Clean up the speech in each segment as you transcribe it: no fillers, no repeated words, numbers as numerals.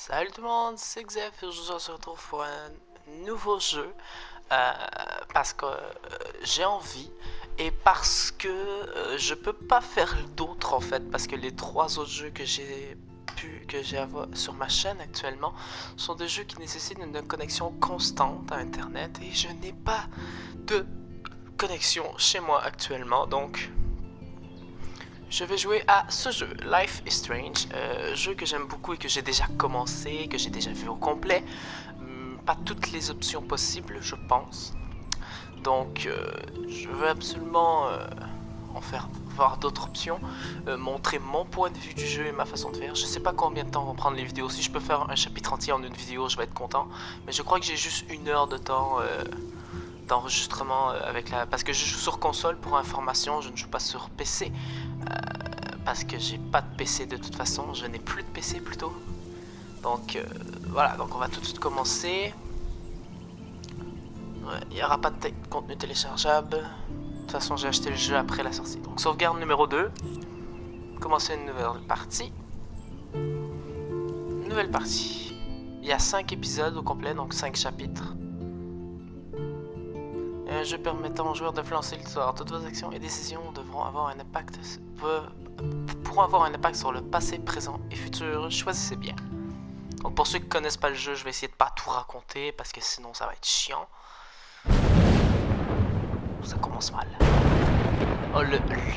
Salut tout le monde, c'est Xef et aujourd'hui on se retrouve pour un nouveau jeu parce que j'ai envie et parce que je peux pas faire d'autres en fait parce que les trois autres jeux que j'ai sur ma chaîne actuellement sont des jeux qui nécessitent une connexion constante à internet et je n'ai pas de connexion chez moi actuellement, donc je vais jouer à ce jeu, Life is Strange, jeu que j'aime beaucoup et que j'ai déjà commencé, que j'ai déjà vu au complet. Pas toutes les options possibles, je pense. Donc, je veux absolument en faire voir d'autres options, montrer mon point de vue du jeu et ma façon de faire. Je sais pas combien de temps vont prendre les vidéos. Si je peux faire un chapitre entier en une vidéo, je vais être content. Mais je crois que j'ai juste 1 heure de temps d'enregistrement avec la... Parce que je joue sur console pour information, je ne joue pas sur PC. Parce que j'ai pas de PC de toute façon, je n'ai plus de PC plutôt. Donc voilà, donc on va tout de suite commencer. Il n'y aura pas de contenu téléchargeable. De toute façon, j'ai acheté le jeu après la sortie. Donc sauvegarde numéro 2. Commencer une nouvelle partie. Nouvelle partie. Il y a 5 épisodes au complet, donc 5 chapitres. Un jeu permettant aux joueurs d'influencer l'histoire. Toutes vos actions et décisions pourront avoir un impact sur le passé, présent et futur. Choisissez bien. Donc pour ceux qui connaissent pas le jeu, je vais essayer de pas tout raconter parce que sinon ça va être chiant. Ça commence mal. Oh,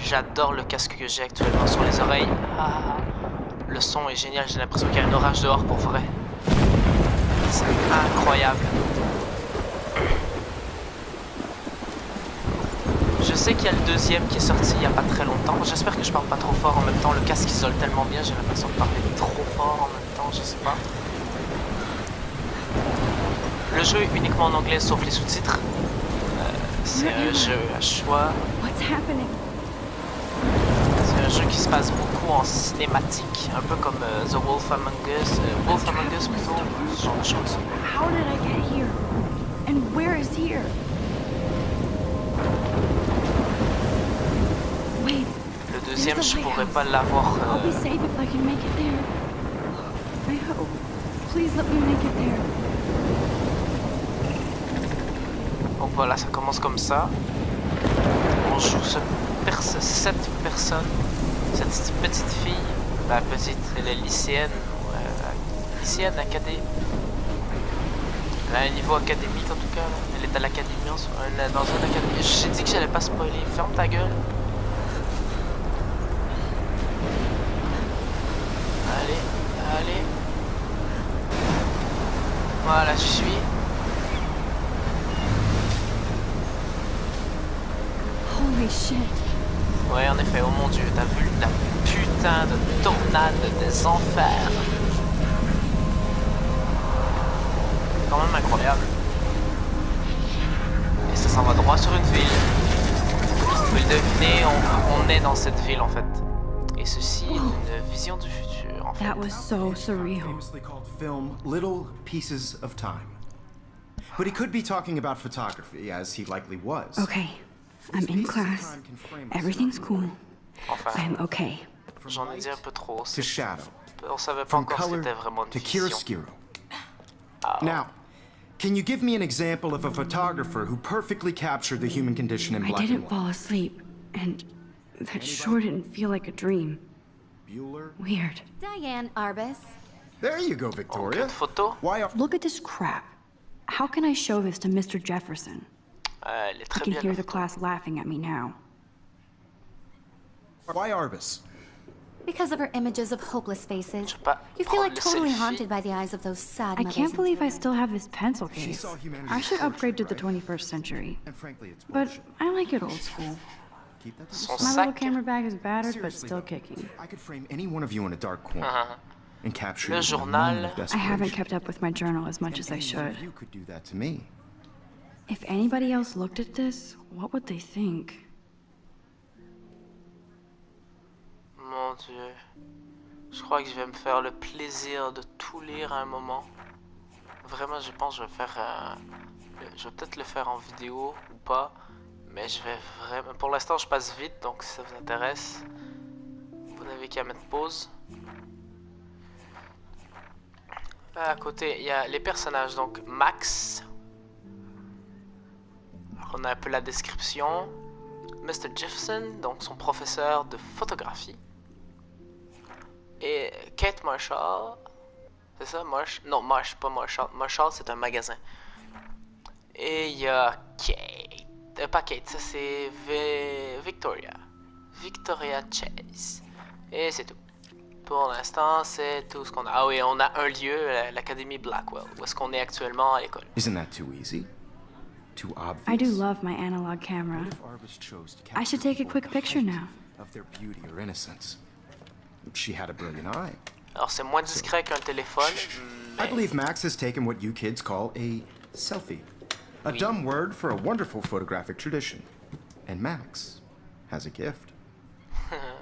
j'adore le casque que j'ai actuellement sur les oreilles. Ah, le son est génial, j'ai l'impression qu'il y a un orage dehors pour vrai. C'est incroyable. Je sais qu'il y a le deuxième qui est sorti il y a pas très longtemps. J'espère que je parle pas trop fort en même temps. Le casque isole tellement bien, j'ai l'impression de parler trop fort en même temps, je sais pas. Le jeu est uniquement en anglais sauf les sous-titres. C'est un jeu à choix. C'est un jeu qui se passe beaucoup en cinématique, un peu comme The Wolf Among Us, Wolf Among Us plutôt, ce genre de choses. How did I get here? And where is here? Wait. Le deuxième, je pourrais pas l'avoir. I'll be safe if I can make it there. I hope. Please let me make it there. Donc voilà, ça commence comme ça. On joue cette personne, cette petite fille. La petite, elle est lycéenne. Lycéenne, académique. Elle a un niveau académique en tout cas. Elle est à l'académie, dans une académie. J'ai dit que j'allais pas spoiler. Ferme ta gueule. Allez, allez. Voilà, je suis. Holy shit. Ouais, en effet, oh mon dieu, t'as vu la putain de tornade des enfers. C'est quand même incroyable. Et ça s'en va droit sur une ville. Vous pouvez le deviner, on est dans cette ville en fait. Et ceci est une vision du futur en fait. That was so surreal. Famously called film Little Pieces of Time. But he could be talking about photography, as he likely was. Okay. I'm in class. Everything's cool. Enfin, I'm okay. j'en ai dit un peu trop. To shadow, On savait pas from encore si color c'était vraiment une to vision. chiaroscuro. Now, can you give me an example of a photographer who perfectly captured the human condition in I black and didn't white? fall asleep, and that sure didn't feel like a dream. Bueller? Weird. Diane Arbus. There you go, Donc, Victoria. une photo. Why are... Look at this crap. How can I show this to Mr. Jefferson? Elle est I très can bien. hear the class laughing at me now. Why Arbus? Because of her images of hopeless faces. Je peux pas You feel like prendre le totally selfie. haunted by the eyes of those sad I mothers can't and believe I children. still have this pencil She case. saw humanity I should as upgrade to the torture, 21st century. And frankly, it's But bullshit. I like it old school. Keep that to Son yourself. My little sac. camera bag is battered, but Seriously, still though, kicking. I could frame any one of you in a dark corner and capture Le you in a journal. moment of I haven't desperation. kept up with my journal as much as I Any one should. of you could do that to me. If anybody else looked at this, what would they think? Mon dieu. Je crois que je vais me faire le plaisir de tout lire à un moment. Vraiment, je pense que je vais faire je vais peut-être le faire en vidéo ou pas. Mais je vais vraiment... Pour l'instant, je passe vite, donc si ça vous intéresse, vous n'avez qu'à mettre pause. À côté, il y a les personnages. Donc, Max. Alors, on a un peu la description. Mr. Jefferson, donc son professeur de photographie. Et Kate Marshall. C'est ça, Non, pas Marshall. Marshall, c'est un magasin. Et il y a Kate. Pas Kate, ça c'est Victoria. Victoria Chase. Et c'est tout. Pour l'instant, c'est tout ce qu'on a. Ah oui, on a un lieu, l'Académie Blackwell, où est-ce qu'on est actuellement à l'école. Isn't that too easy? Too obvious? I do love my analog camera. What if Arbus chose to I should capture take a quick picture now. of their beauty or innocence? She had a brilliant eye. Alors c'est moins discret qu'un téléphone, I mais... believe Max has taken what you kids call a selfie. A dumb word for a wonderful photographic tradition. And Max has a gift.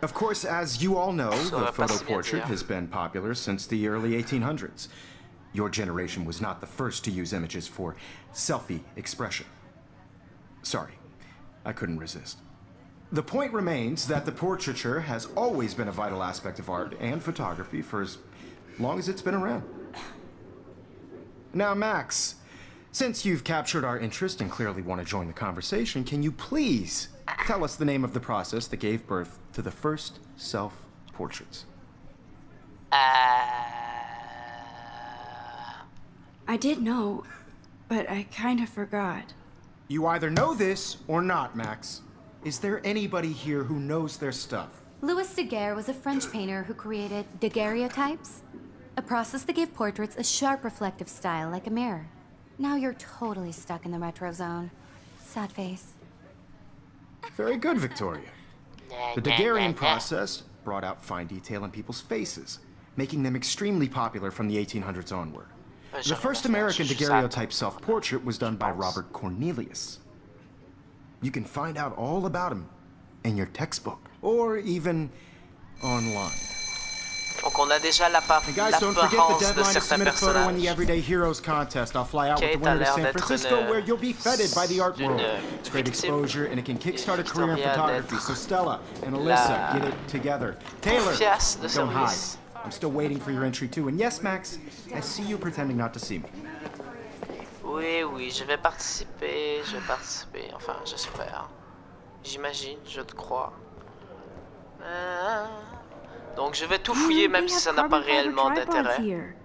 Of course, as you all know, Ça the va pas photo si bien portrait dire. has been popular since the early 1800s. Your generation was not the first to use images for selfie expression. Sorry, I couldn't resist. The point remains that the portraiture has always been a vital aspect of art and photography for as long as it's been around. Now, Max, since you've captured our interest and clearly want to join the conversation, can you please tell us the name of the process that gave birth to the first self-portraits? I did know, but I kind of forgot. You either know this or not, Max. Is there anybody here who knows their stuff? Louis Daguerre was a French painter who created daguerreotypes, a process that gave portraits a sharp reflective style like a mirror. Now you're totally stuck in the retro zone. Sad face. Very good, Victoria. The Daguerrean process brought out fine detail in people's faces, making them extremely popular from the 1800s onward. The first American daguerreotype self-portrait was done by Robert Cornelius. You can find out all about him in your textbook, or even online. Donc on a déjà And guys, don't forget the l'apparence de deadline to certains submit a photo in the personnages. Everyday Heroes contest. I'll fly out with the Kate a winner to l'air San d'être Francisco, une- where you'll be feted by the art world. une It's great victime. exposure, and it can kickstart a career in Victoria photography. d'être So Stella and Alyssa, get it together. Taylor, Confiance de don't hide. service. I'm still waiting for your entry too. And yes, Max, I see you pretending not to see me. Oui, oui, je vais participer, enfin j'espère. J'imagine, je te crois. Donc je vais tout fouiller même si ça n'a pas réellement d'intérêt. Here.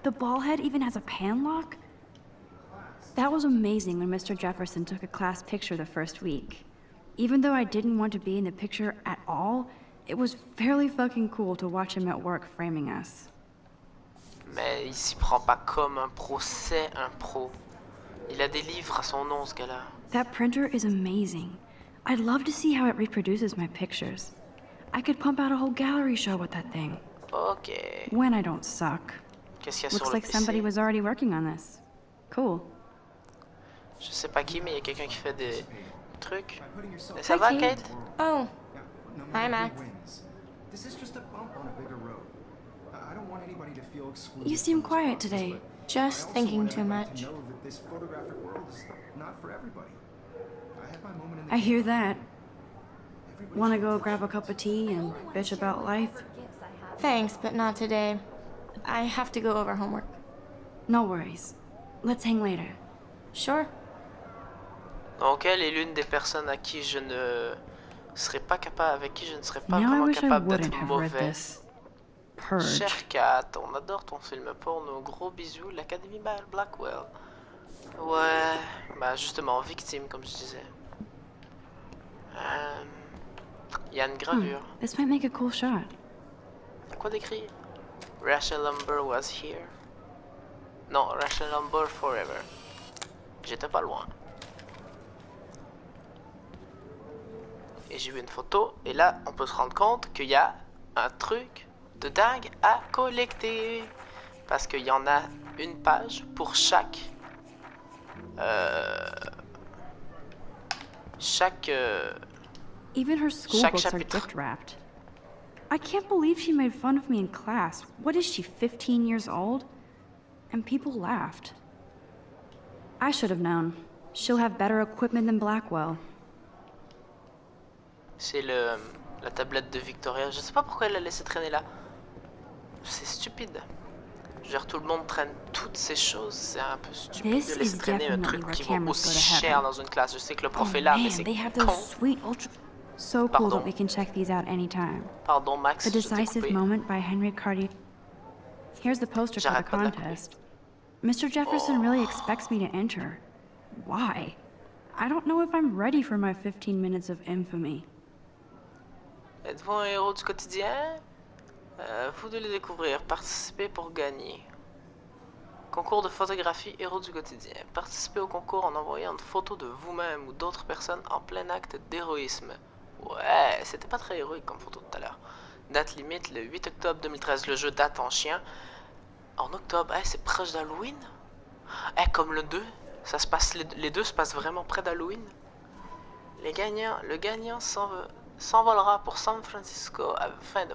The ball head even has a pan lock. That was amazing when Mr. Jefferson took a class picture the first week. Even though I didn't want to be in the picture at all, it was fairly fucking cool to watch him at work framing us. Mais il s'y prend pas comme un pro, c'est un pro. Il a des livres à son nom ce gars-là. That printer is amazing. I'd love to see how it reproduces my pictures. I could pump out a whole gallery show with that thing. Ok. When I don't suck. Qu'est-ce qu'il y a Looks sur le like somebody PC? was already working on this. Cool. Je sais pas qui, mais il y a quelqu'un qui fait des trucs. Et ça va, Hi, Kate. Kate? Oh, No Hi, matter Max. who wins, this is just a bump on a bigger road. I don't want anybody to feel excluded. You seem from this quiet process, today. but I just also thinking want too everybody much. to know that this photographic world is not for everybody. I had my moment in the I hear that. Everybody Want to go grab a cup of tea and bitch about life? Thanks, but not today. I have to go over homework. No worries. Let's hang later. Sure. Donc elle est l'une des personnes à qui je ne serais pas capable, avec qui je ne serais pas Now I vraiment wish I capable wouldn't d'être have read mauvais. this. Purge. Cher Kat, on adore ton film porno. Gros bisous, l'Académie Blackwell. Ouais, bah justement, victime, comme je disais. Il y a une gravure. This might make a cool shot. Quoi d'écrit? Rachel Lumber was here. Non, Rachel Lumber forever. J'étais pas loin. Et j'ai vu une photo, et là, on peut se rendre compte qu'il y a un truc de dingue à collecter. Parce qu'il y en a une page pour chaque... Even her school Chaque books are chapitre. gift wrapped. I can't believe she made fun of me in class. What is she, 15 years old? And people laughed. I should have known. She'll have better equipment than Blackwell. C'est la tablette de Victoria. Je sais pas pourquoi elle l'a laissé traîner là. C'est stupide. Je veux dire, tout le monde traîne toutes ces choses. C'est un peu stupide This de laisser is traîner un definitely truc where qui vaut cameras go aussi to cher heaven. dans une classe. Je sais que le Oh prof est là, mais man, c'est they have con. those sweet ultra. So cool Pardon. that we can check these out anytime. Pardon, Max, The je t'ai Decisive coupé. Moment by Henry Cartier. Here's the poster for the J'arrête pas de la couper. contest. Mr. Jefferson really expects me to enter. Why? I don't know if I'm ready for my 15 minutes of infamy. Êtes-vous un héros du quotidien? Vous devez le découvrir. Participez pour gagner. Concours de photographie héros du quotidien. Participez au concours en envoyant une photo de vous-même ou d'autres personnes en plein acte d'héroïsme. Ouais, c'était pas très héroïque comme photo tout à l'heure. Date limite le 8 octobre 2013. Le jeu date en chien. En octobre, c'est proche d'Halloween? Comme le 2. Ça se passe, les deux se passent vraiment près d'Halloween. Le gagnant s'envolera pour San Francisco afin de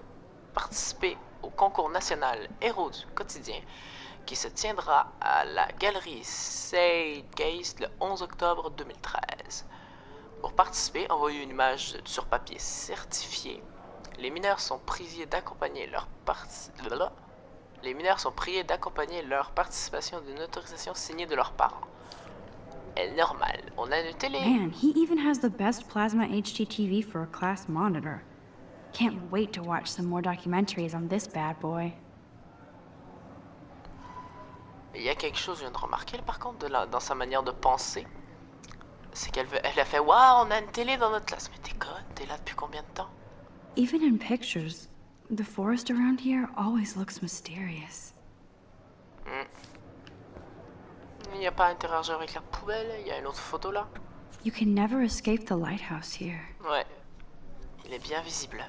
participer au concours national Héros du quotidien qui se tiendra à la galerie Zeitgeist le 11 octobre 2013. Pour participer, envoyez une image sur papier certifié. Les mineurs sont priés d'accompagner leur participation d'une autorisation signée de leurs parents. Normal, on a une télé. Man, he even has the best plasma HDTV for a class monitor. Can't wait to watch some more documentaries on this bad boy. Il y a quelque chose, je viens de remarquer par contre, dans sa manière de penser. C'est qu'elle a fait « Waouh, on a une télé dans notre classe. » Mais t'es conne, t'es là depuis combien de temps? Even in pictures, the forest around here always looks mysterious. Il n'y a pas à interagir avec la poubelle, il y a une autre photo là. You can never escape the lighthouse here. Ouais, il est bien visible.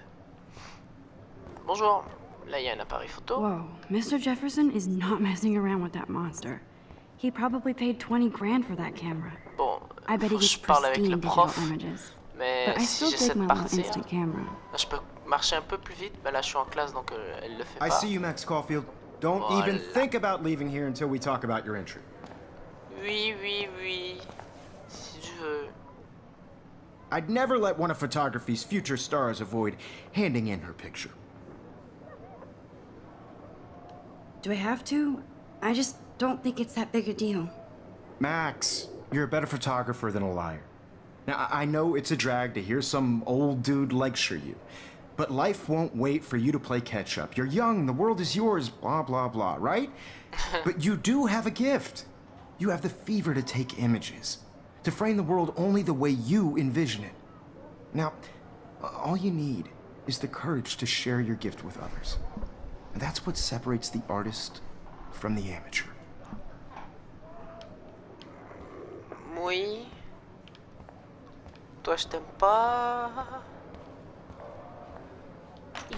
Bonjour, là il y a un appareil photo. Whoa, Mr. Jefferson is not messing around with that monster. He probably paid 20 grand for that camera. Bon, I bet he faut que gets je parle avec pristine le digital prof, images. mais But I si still j'essaie dig de my little partir, instant camera. je peux marcher un peu plus vite, mais là je suis en classe donc elle le fait pas. I see you, Max Caulfield. Don't even think about leaving here until we talk about your entry. Oui, si tu veux. I'd never let one of photography's future stars avoid handing in her picture. Do I have to? I just don't think it's that big a deal. Max, you're a better photographer than a liar. Now, I know it's a drag to hear some old dude lecture you, but life won't wait for you to play catch up. You're young, the world is yours, blah, blah, blah, right? But you do have a gift. You have the fever to take images, to frame the world only the way you envision it. Now, all you need is the courage to share your gift with others. And that's what separates the artist from the amateur. Oui. Toi, je t'aime pas.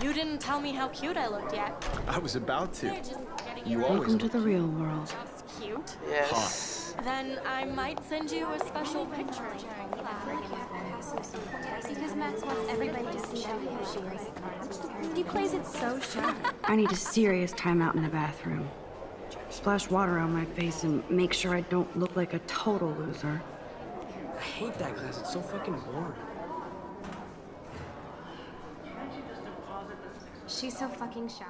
You didn't tell me how cute I looked yet. I was about to. Just getting You it always Welcome to the real world. just cute. Yes. Then I might send you a special picture. Because Max wants everybody to see how cool she is. He plays it so shy. I need a serious timeout in the bathroom. Splash water on my face and make sure I don't look like a total loser. I hate that class. It's so fucking boring. She's so fucking shy.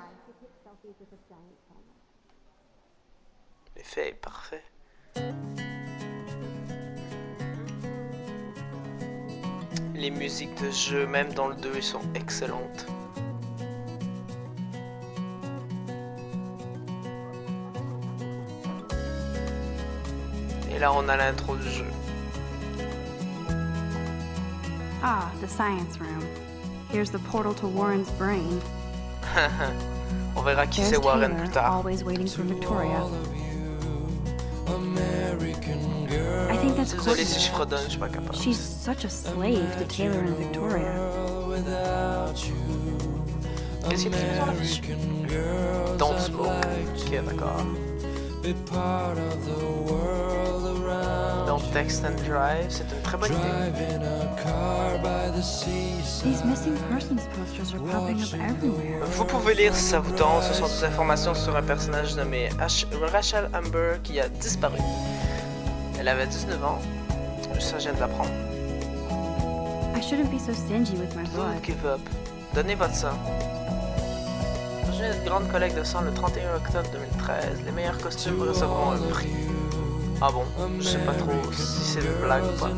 L'effet est parfait. Les musiques de jeu, même dans le 2, sont excellentes. Et là, on a l'intro du jeu. Ah, the science room. Here's the portal to Warren's brain. On verra qui There's c'est Warren Taylor, plus tard. always waiting for Victoria. I think that's Désolé si Courtney. je fredonne, je suis pas capable. She's such a slave to Taylor and Victoria. Qu'est-ce qu'il y a écrit sur l'affiche? Don't smoke. Ok, d'accord. Don't text and drive, c'est une très bonne idée. These missing persons posters are popping up everywhere. Vous pouvez lire si ça vous tente, ce sont des informations sur un personnage nommé Rachel Amber qui a disparu. Elle avait 19 ans, ça je viens de l'apprendre. I shouldn't be so stingy with my Don't blood. give up, donnez votre sang. Imaginez une grande collecte de sang le 31 octobre 2013. Les meilleurs costumes recevront un prix. Ah bon, je sais pas trop si c'est une blague ou pas.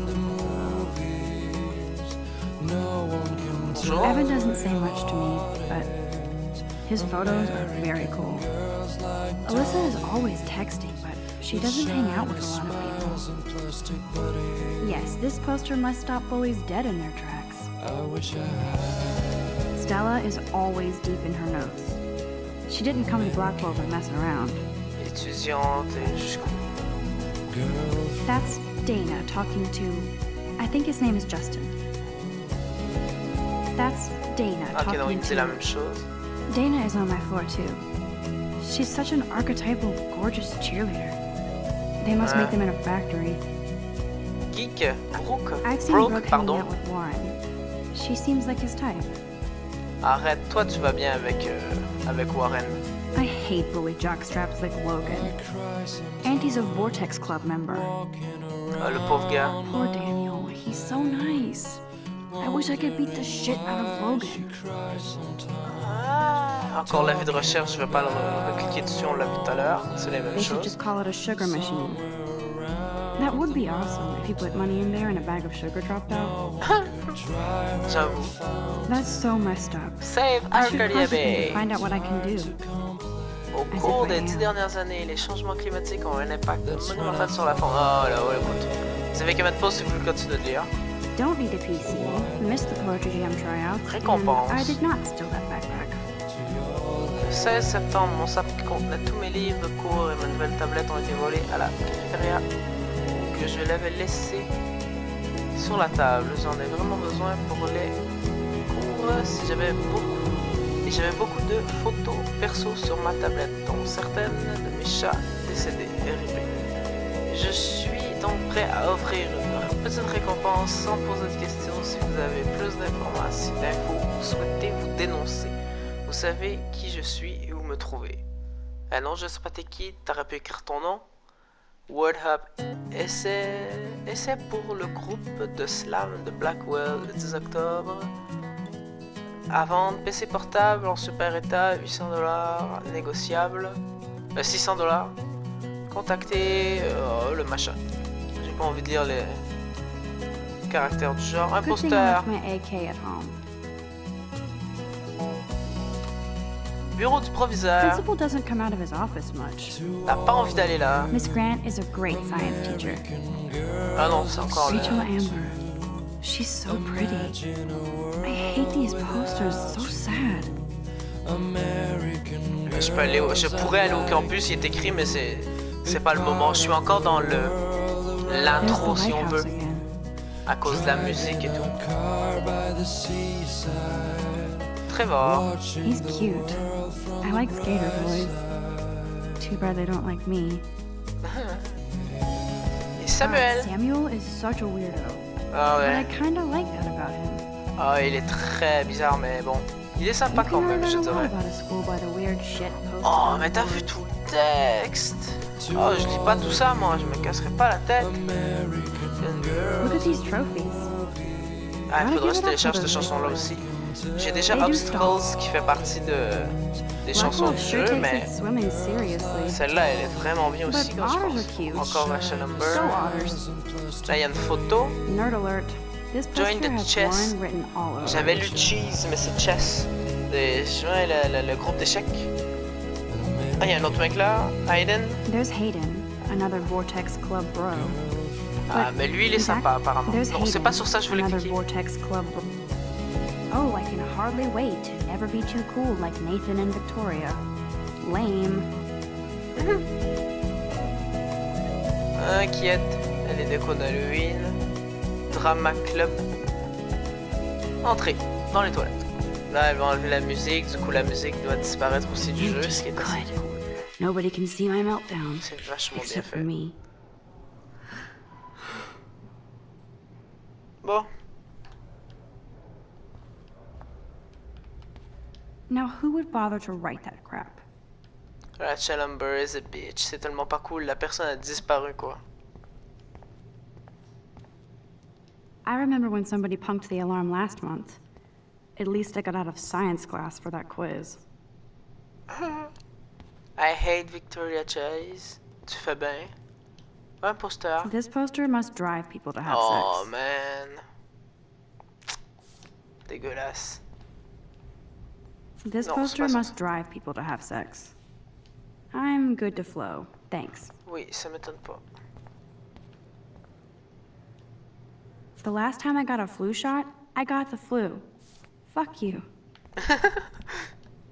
Bonjour. Evan doesn't say much to me, but his photos are very cool. Alyssa is always texting, but she doesn't hang out with a lot of people. Yes, this poster must stop bullies dead in their tracks. Stella is always deep in her notes. She didn't come to Blackwell to mess around. Étudiante et jusqu'au... That's Dana talking to... I think his name is Justin. That's Dana Ok, donc il talking dit la to... même chose. Dana is on my floor too. She's such an archetypal, gorgeous cheerleader. They must make them in a factory. Geek, Brooke, I've seen Brooke hanging pardon. out with Warren. She seems like his type. Arrête, toi tu vas bien avec Warren. I hate bully jockstraps like Logan. And he's a Vortex Club member. Ah, le pauvre gars. Poor Daniel, he's so nice. I wish I could beat the shit out of Logan. Encore l'avis de recherche, je vais pas le cliquer dessus, on l'a vu tout à l'heure. C'est les mêmes They should choses. just call it a sugar machine. That would be awesome if you put money in there and a bag of sugar dropped out. J'avoue. That's so messed up. Save I should Arcadia contact him Bay. to find out what I can do. Au cours des 10 dernières années, les changements climatiques ont un impact monumental sur la faune. Oh là, ouais, écoute. Vous savez qu'à mettre pause si vous voulez continuer de lire. Don't need a PC. Missed the Poetry Jam tryouts. Récompense. And I did not steal that backpack. Le 16 septembre, mon sac qui contenait tous mes livres de cours et ma nouvelle tablette ont été volés à la cafétéria que je l'avais laissé sur la table. J'en ai vraiment besoin pour les cours si j'avais beaucoup de photos perso sur ma tablette, dont certaines de mes chats décédés, RIP. Je suis donc prêt à offrir une petite récompense sans poser de questions si vous avez plus d'informations, ou souhaitez vous dénoncer. Vous savez qui je suis et où me trouver. Ah non, je sais pas t'es qui, t'aurais pu écrire ton nom. Word Hub, et c'est pour le groupe de slam de Blackwell le 10 octobre. À vendre, PC portable en super état, $800, négociable, $600. Contactez le machin. J'ai pas envie de lire les caractères du genre. Un Good thing I poster. left my AK at home. Bureau du proviseur. Principal doesn't come out of his office much. T'as pas envie d'aller là. Miss Grant is a great science teacher. Ah non, c'est encore Rachel là. Amber. She's so pretty. I hate these posters, so sad. Je pourrais aller au campus, il est écrit, mais c'est pas le moment. Je suis encore dans l'intro, There's the si on lighthouse veut, again. à cause de la musique et tout. Trevor. He's cute. I like skater boys. Too bad they don't like me. Et Samuel. Samuel is such a weirdo. Ah But I ouais. kinda like that about him. Ah, il est très bizarre, mais bon. Il est sympa You quand can même, learn je a lot dirais. about a school by the weird shit posters Oh, on mais t'as the vu board. tout le texte. Oh, je lis pas tout ça, moi. Je me casserai pas la tête. Look at these trophies. Ah, il faudrait Gotta que je give it télécharge up cette for those chanson-là boys. aussi. J'ai déjà They do Obstacles qui fait partie des chansons Blackwell du sure jeu, takes mais its swimming seriously. celle-là, elle est vraiment bien But aussi, quand je otters pense. are cute. Encore Rachel Amber. So otters. Là, il y a une photo. Nerd alert. This Join poster the has chess. Warren written all over J'avais it. lu Cheese, mais c'est Chess. Le groupe d'échecs. Ah, il y a un autre mec là, Hayden. There's Hayden, another Vortex Club bro. Ah, But mais lui, il est in fact, sympa, apparemment. there's Non, c'est Hayden, pas sur ça que je voulais another cliquer. Vortex Club bro. Oh, I can hardly wait to never be too cool like Nathan and Victoria. Lame. Inquiète, elle est déco d'Halloween. Drama Club. Entrée dans les toilettes. Là, elle va enlever la musique, du coup, la musique doit disparaître aussi du jeu, ce qui est assez Good. cool. Nobody can see my meltdown, C'est vachement bien except for fait. me. Bon, Now, who would bother to write that crap? Rachel Amber is a bitch. C'est tellement pas cool, la personne a disparu, quoi. I remember when somebody punked the alarm last month. At least I got out of science class for that quiz. I hate Victoria Chase. Tu fais bien. Un poster. This poster must drive people to have Oh sex. man. Dégueulasse. This Non, poster c'est pas must drive people to have sex. I'm good to flow. Thanks. Oui, ça m'étonne pas. The last time I got a flu shot, I got the flu. Fuck you.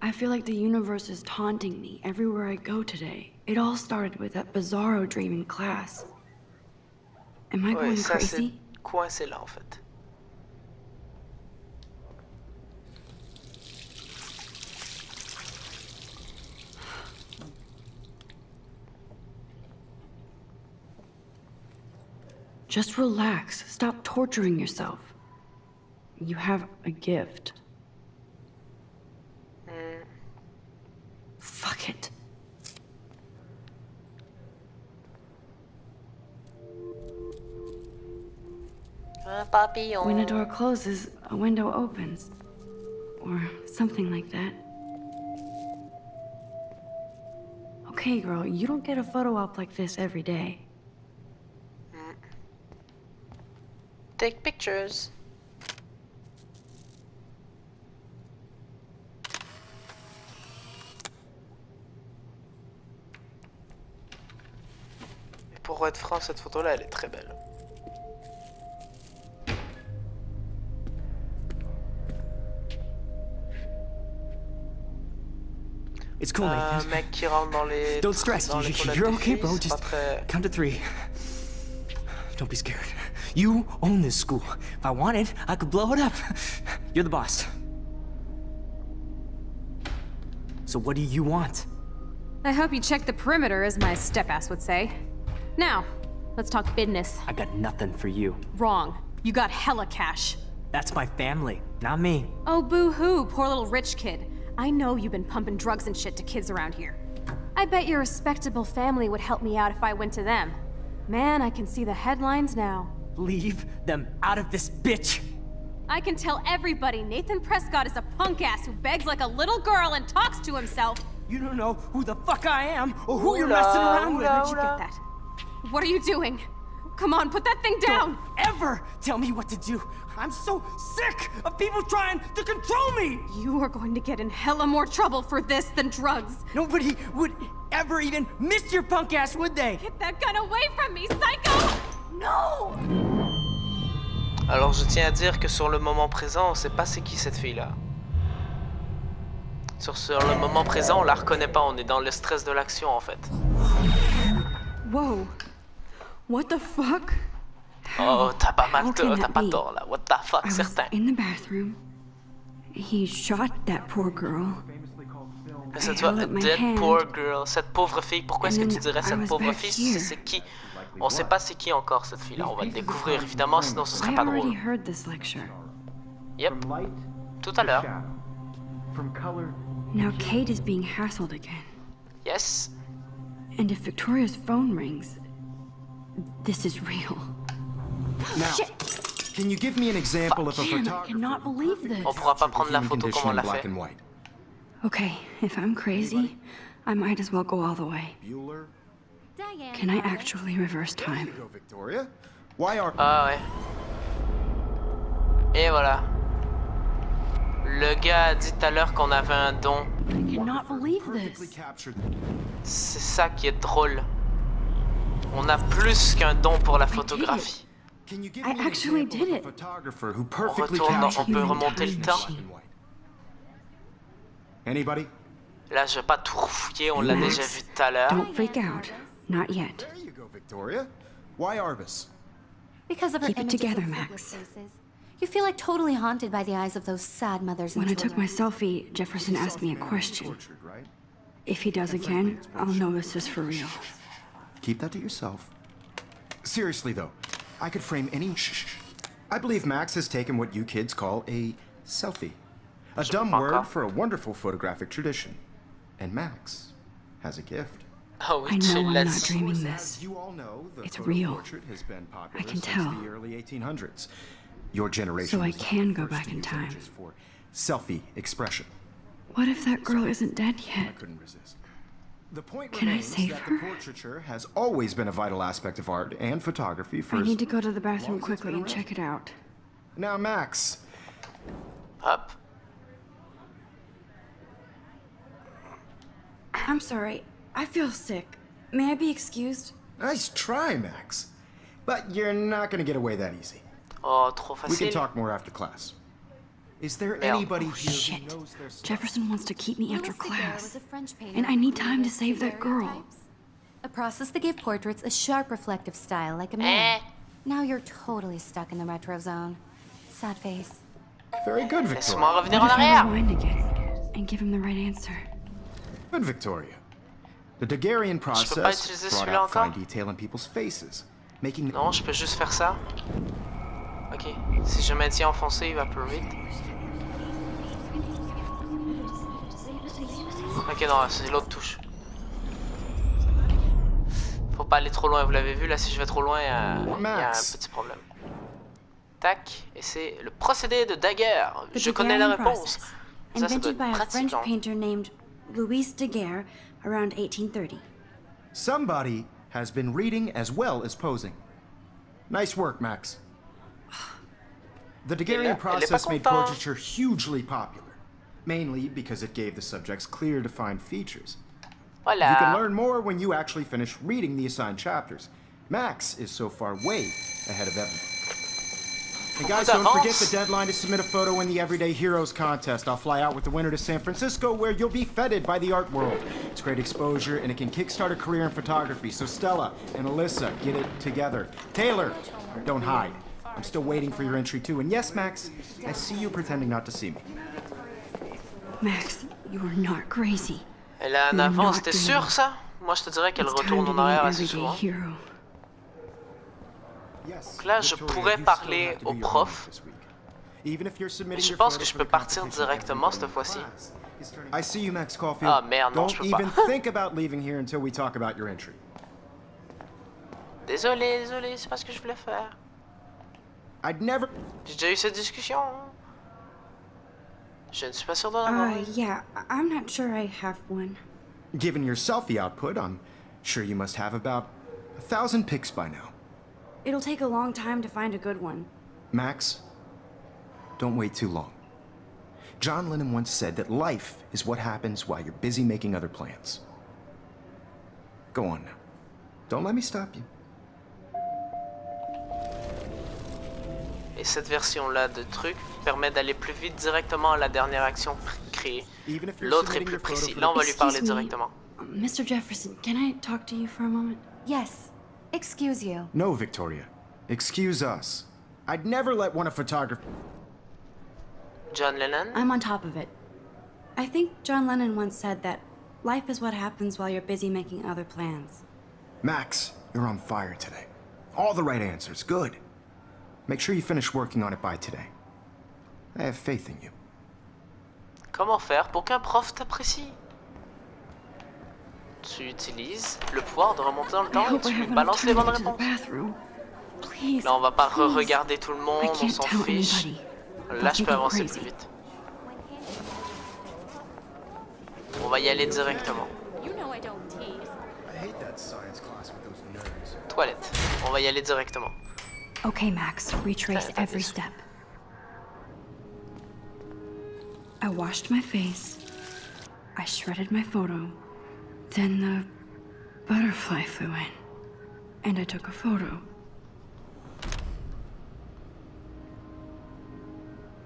I feel like the universe is taunting me everywhere I go today. It all started with that bizarro dream in class. Am I Ouais, going ça c'est crazy? coincé là en fait. Just relax. Stop torturing yourself. You have a gift. Fuck it. Un papillon. When a door closes, a window opens. Or something like that. Okay, girl, you don't get a photo op like this every day. Take pictures. Et pour être franc, cette photo-là, elle est très belle. It's cool, Un Nathan. mec qui rentre dans les. Don't stress. Dans les toilettes You're des okay, filles, bro. c'est pas Just très. count to 3. Don't be scared. You own this school. If I wanted, I could blow it up. You're the boss. So what do you want? I hope you checked the perimeter, as my step-ass would say. Now, let's talk business. I got nothing for you. Wrong. You got hella cash. That's my family, not me. Oh, boo-hoo, poor little rich kid. I know you've been pumping drugs and shit to kids around here. I bet your respectable family would help me out if I went to them. Man, I can see the headlines now. Leave them out of this bitch. I can tell everybody Nathan Prescott is a punk ass who begs like a little girl and talks to himself. You don't know who the fuck I am or who you're Oula, messing around with. oula. Where'd you get that? What are you doing? Come on, put that thing down! Don't ever tell me what to do. I'm so sick of people trying to control me. You are going to get in hella more trouble for this than drugs. Nobody would ever even miss your punk ass, would they? Get that gun away from me, psycho! No! Alors je tiens à dire que sur le moment présent, on sait pas c'est qui cette fille-là. Sur le moment présent, on la reconnaît pas, on est dans le stress de l'action en fait. Whoa. What the fuck? Oh, t'as pas mal, How can t'as that pas be? tort là. What the fuck, I was certain. in the bathroom. He shot that poor girl. Mais ça I doit held up my dead hand. poor girl, cette pauvre fille. Pourquoi est-ce que And tu then dirais I cette was pauvre back fille? here. C'est qui? On sait pas c'est qui encore cette fille-là. On va le découvrir évidemment, sinon ce serait I pas already drôle. heard this lecture. Yep, tout à l'heure. Now Kate is being hassled again. Yes. And if Victoria's phone rings, this is real. Now, can you give me an example of a Damn, I photographer? cannot believe this. On pourra pas prendre la Human photo condition comme on in l'a black fait. and white. Okay, if I'm crazy, I might as well go all the way. Bueller. Diane. Can I actually reverse There time? you go, Victoria. Why are Ah ouais. Et voilà. Le gars a dit tout à l'heure qu'on avait un don. I cannot believe perfectly this. captured? C'est ça qui est drôle. On a plus qu'un don pour la photographie. Can you give I me an actually example did of a it. photographer who perfectly retourne, captured on peut human remonter le condition in temps. black and white? Anybody? Là, je vais pas tout refouiller, on l'a Max, déjà vu tout à l'heure. Don't freak out. Not yet. There you go, Victoria. Why Arvis? Because of her Keep it images together, of Max. hopeless faces. You feel like totally haunted by the eyes of those sad mothers and When I took my children. selfie, Jefferson asked me a question. Tortured, right? If he does again, I'll know this is for real. Keep that to yourself. Seriously, though, I could frame any. Shh. I believe Max has taken what you kids call a selfie. A dumb comprends word pas. for a wonderful photographic tradition. And Max has a gift. Ah oui, I tu know I'm l'as not dit. dreaming As this. you all know, the It's photo real. portrait has been popular can since tell. the early 1800s. Your generation So I was the can go first back to in use time. images for selfie expression. What if that girl isn't dead I yet? couldn't resist. The point Can I remains save that her? the portraiture has always been a vital aspect of art and photography for I as need to go to the bathroom long as it's quickly been and check it out. Now, Max, Hop. I'm sorry. I feel sick. May I be excused? nice try, Max. But you're not gonna get away that easy. Oh, trop We can facile. talk more after class. Is there Merde. anybody here Shit. who knows their stuff? Jefferson wants to keep me after Louis Daguerre class. was a French painter And I who need time to created save that girl. daguerreotypes, a process that gave portraits a sharp reflective style like a Eh. mirror. Now you're totally stuck in the retro zone. Sad face. Very good, Laisse-moi Victoria. revenir What en if I arrière. rewind again and give him the right answer? Good, Victoria. The Daguerrean pas process utiliser brought celui-là out fine encore? detail in people's faces, making Non, je peux juste faire ça. Ok. Si je maintiens enfoncé, il va plus vite. Ok, non, c'est l'autre touche. Faut pas aller trop loin, vous l'avez vu, là, si je vais trop loin, il y a un Max. petit problème. Tac, et c'est le procédé de Daguerre. The Je connais la Daguerrean réponse. process, Ça, ça doit invented by être a pratique, French non? painter named Louis Daguerre around 1830. somebody has been reading as well as posing. Nice work, Max. The Daguerrean elle est pas process made content. portraiture hugely popular, mainly because it gave the subjects clear, defined features. You can Voilà. learn more when you actually finish reading the assigned chapters. Max is so far way ahead of everyone. And guys, don't forget the deadline to submit a photo in the Everyday Heroes contest. I'll fly out with the winner to San Francisco, where you'll be feted by the art world. It's great exposure, and it can kickstart a career in photography. So Stella and Alyssa, get it together. Taylor, don't hide. I'm still waiting for your entry too. And yes, Max, I see you pretending not to see me. Max, you are not crazy. Elle est en You're avance, not t'es doing sûr it. ça? Moi je te dirais qu'elle It's time retourne to en be arrière an assez everyday souvent. hero. Yes, Donc là, je Victoria, pourrais you still parler have to au do your prof. homework this week. Even if you're submitting Je your pense photo que je for peux the partir competition directement every cette fois-ci. class is turning- I see you, Max Caulfield. Ah, merde, non, Don't je peux even pas. think about leaving here until we talk about your entry. Désolé, c'est pas ce que je voulais faire. I'd never. J'ai déjà eu cette discussion. Je ne suis pas sûr d'en avoir. Yeah, I'm not sure I have one. Given your selfie output, I'm sure you must have about 1,000 pics by now. It'll take a long time to find a good one. Max, don't wait too long. John Lennon once said that life is what happens while you're busy making other plans. Go on now. Don't let me stop you. Et cette version-là de truc permet d'aller plus vite directement à la dernière action créée. Even if you're L'autre est submitting plus your photo précis. for Là, the- on va lui parler Excuse me. directement. Mr. Jefferson, can I talk to you for a moment? Yes. Excuse you. No, Victoria. Excuse us. I'd never let one of photography. John Lennon? I'm on top of it. I think John Lennon once said that life is what happens while you're busy making other plans. Max, you're on fire today. All the right answers. Good. Make sure you finish working on it by today. I have faith in you. Comment faire pour qu'un prof t'apprécie? Tu utilises le pouvoir de remonter dans le I temps et hope I tu lui have enough balances les time to bonnes get to the réponses. bathroom. Please. Là, on va pas please. re-regarder tout le monde, I on can't s'en tell fiche. anybody. Là, je think peux I'm avancer crazy. plus vite. On va y aller directement. You know I don't tease. I hate that science class with those nerds. Toilette. On va y aller directement. Okay, Max, retrace That's every it. step. I washed my face. I shredded my photo. Then the butterfly flew in. And I took a photo.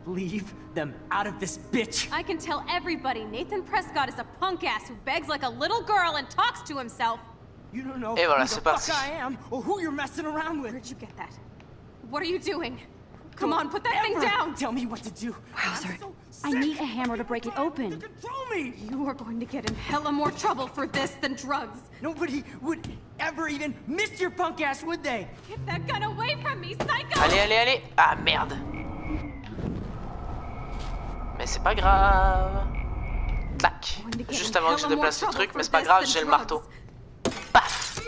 Leave them out of this bitch! I can tell everybody Nathan Prescott is a punk ass who begs like a little girl and talks to himself. You don't know Et voilà, who c'est the fuck parti. I am or who you're messing around with. Where'd you get that? What are you doing? Come on, put that thing Ever down! Tell me what to do. Wowzer. I'm so I sick need a hammer to break it open. to control me. You are going to get in hella more trouble for this than drugs. Nobody would ever even miss your punk ass, would they? Get that gun away from me, psycho! Allez, allez, allez. Ah, merde. Mais c'est pas grave. Tac. Going to get Juste in avant que je hella more déplace le trouble truc, for mais c'est pas this grave, than j'ai le drugs. marteau. Paf.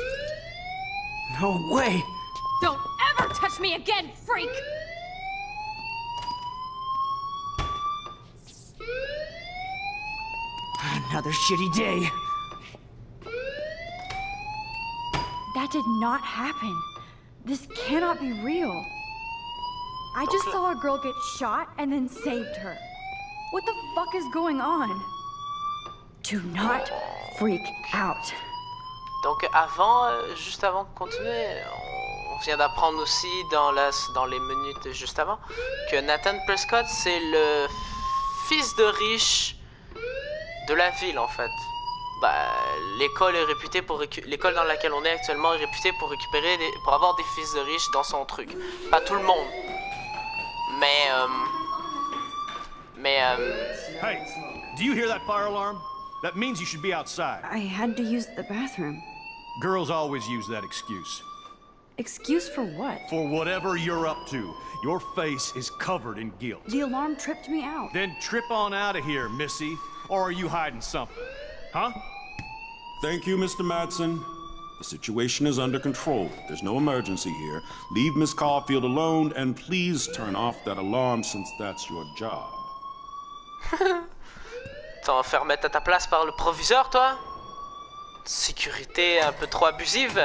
No way. Don't ever touch me again, freak! Another shitty day. That did not happen. This cannot be real. I just saw a girl get shot and then saved her. What the fuck is going on? Do not freak out. Donc juste avant de continuer, on vient d'apprendre aussi dans les minutes juste avant que Nathan Prescott c'est le fils de riche de la ville en fait. Bah, l'école est réputée pour l'école dans laquelle on est actuellement est réputée pour pour avoir des fils de riches dans son truc. Pas tout le monde, mais Hey, do you hear that fire alarm? That means you should be outside. I had to use the bathroom. Girls always use that excuse. Excuse for what? For whatever you're up to. Your face is covered in guilt. The alarm tripped me out. Then trip on out of here, Missy. Or are you hiding something? Huh? Thank you, Mr. Madsen. The situation is under control. There's no emergency here. Leave Miss Caulfield alone, and please turn off that alarm since that's your job. T'en faire mettre à ta place par le proviseur, toi? Sécurité un peu trop abusive.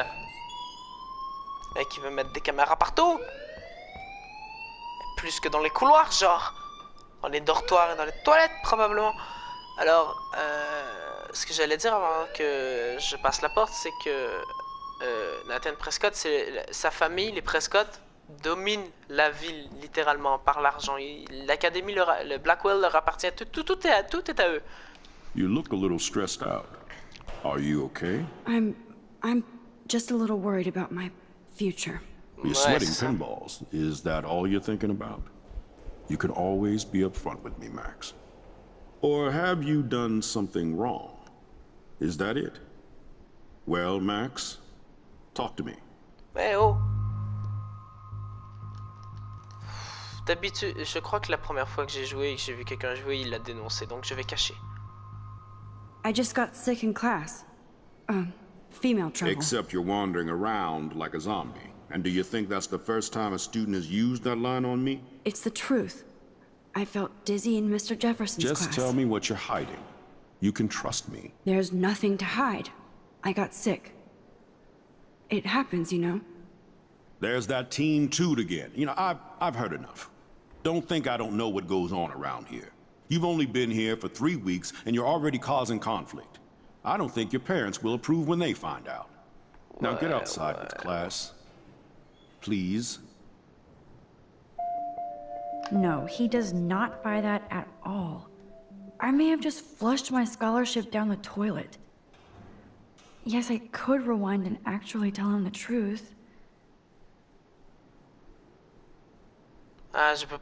Et qui veut mettre des caméras partout. Plus que dans les couloirs, genre. Dans les dortoirs et dans les toilettes, probablement. Alors, ce que j'allais dire avant que je passe la porte, c'est que Nathan Prescott, sa famille, les Prescott, domine la ville littéralement par l'argent. L'académie, le Blackwell leur appartient. Tout est à eux. You look a little stressed out. Are you okay? I'm just a little worried about my future. You're sweating pinballs. Is that all you're thinking about? You can always be upfront with me, Max. Or have you done something wrong? Is that it? Well, Max, talk to me. Eh oh! D'habitude, je crois que la première fois que j'ai joué et que j'ai vu quelqu'un jouer, il l'a dénoncé, donc je vais cacher. I just got sick in class. Female trouble. Except you're wandering around like a zombie. And do you think that's the first time a student has used that line on me? It's the truth. I felt dizzy in Mr. Jefferson's class. Just tell me what you're hiding. You can trust me. There's nothing to hide. I got sick. It happens, you know. There's that teen toot again. You know, I've heard enough. Don't think I don't know what goes on around here. You've only been here for 3 weeks, and you're already causing conflict. I don't think your parents will approve when they find out. Now get outside with class. Please. No, he does not buy that at all. I may have just flushed my scholarship down the toilet. Yes, I could rewind and actually tell him the truth. Ah, je peux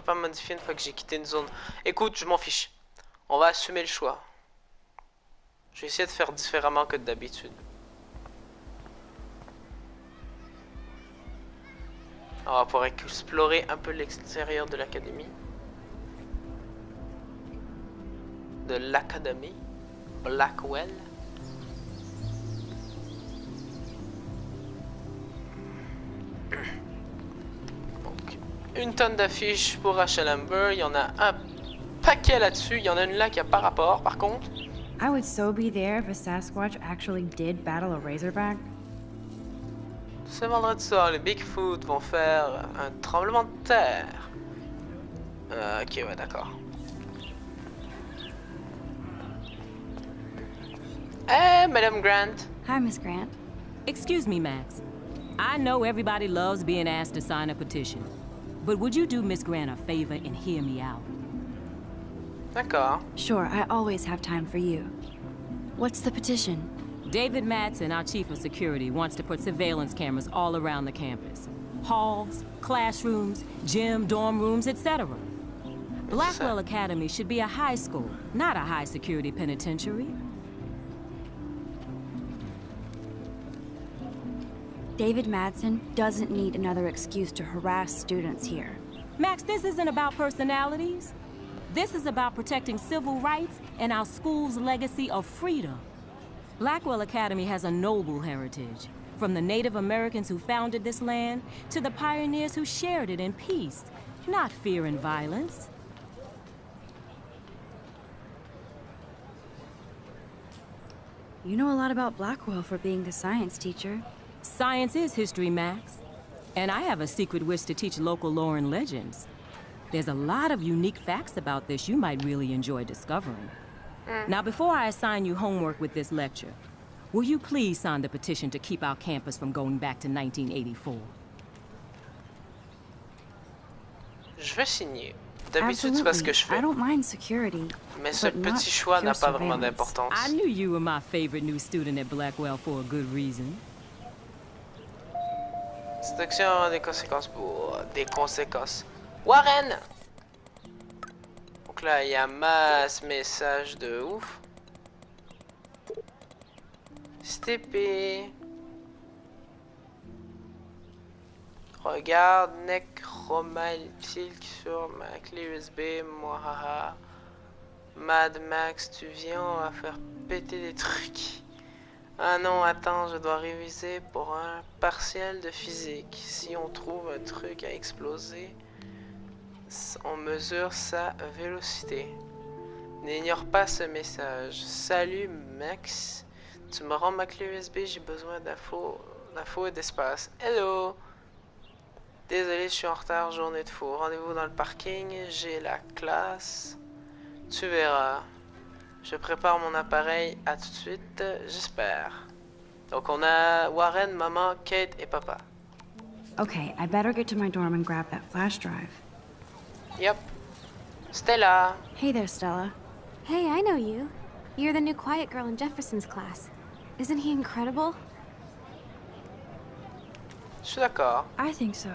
pas modifier une fois que j'ai quitté une zone. Écoute, je m'en fiche. On va assumer le choix. Je vais essayer de faire différemment que d'habitude. On va pouvoir explorer un peu l'extérieur de l'académie. De l'académie. Blackwell. Donc, une tonne d'affiches pour Rachel Amber. Il y en a un paquet là-dessus. Il y en a une là qui a pas rapport par contre. I would so be there if a Sasquatch actually did battle a Razorback. Ce vendredi soir, les Bigfoot vont faire un tremblement de terre. Ok, ouais, d'accord. Hey, Madame Grant. Hi, Miss Grant. Excuse me, Max. I know everybody loves being asked to sign a petition. But would you do Miss Grant a favor and hear me out? D'accord. Sure, I always have time for you. What's the petition? David Madsen, our chief of security, wants to put surveillance cameras all around the campus. Halls, classrooms, gym, dorm rooms, etc. Blackwell Academy should be a high school, not a high-security penitentiary. David Madsen doesn't need another excuse to harass students here. Max, this isn't about personalities. This is about protecting civil rights and our school's legacy of freedom. Blackwell Academy has a noble heritage, from the Native Americans who founded this land to the pioneers who shared it in peace, not fear and violence. You know a lot about Blackwell for being the science teacher. Science is history, Max. And I have a secret wish to teach local lore and legends. There's a lot of unique facts about this you might really enjoy discovering. Now, before I assign you homework with this lecture, will you please sign the petition to keep our campus from going back to 1984? Je vais signer. D'habitude, c'est pas ce que je fais. I don't mind security, Mais ce petit choix n'a pas vraiment d'importance. I knew you were my favorite new student at Blackwell for a good reason. Cette action a des conséquences pour... Des conséquences. Warren! Donc là, il y a masse message de ouf. STP. Regarde, Necromaltilk sur ma clé USB. Mwahaha. Mad Max, tu viens, on va faire péter des trucs. Ah non, attends, je dois réviser pour un partiel de physique. Si on trouve un truc à exploser, on mesure sa vélocité. N'ignore pas ce message. Salut Max, tu me rends ma clé USB, j'ai besoin d'infos et d'espace. Hello! Désolé, je suis en retard, journée de fou. Rendez-vous dans le parking, j'ai la classe. Tu verras. Je prépare mon appareil, à tout de suite, j'espère. Donc on a Warren, maman, Kate et papa. Okay, I better get to my dorm and grab that flash drive. Yep. Stella. Hey there, Stella. Hey, I know you. You're the new quiet girl in Jefferson's class. Isn't he incredible? Je suis d'accord. I think so.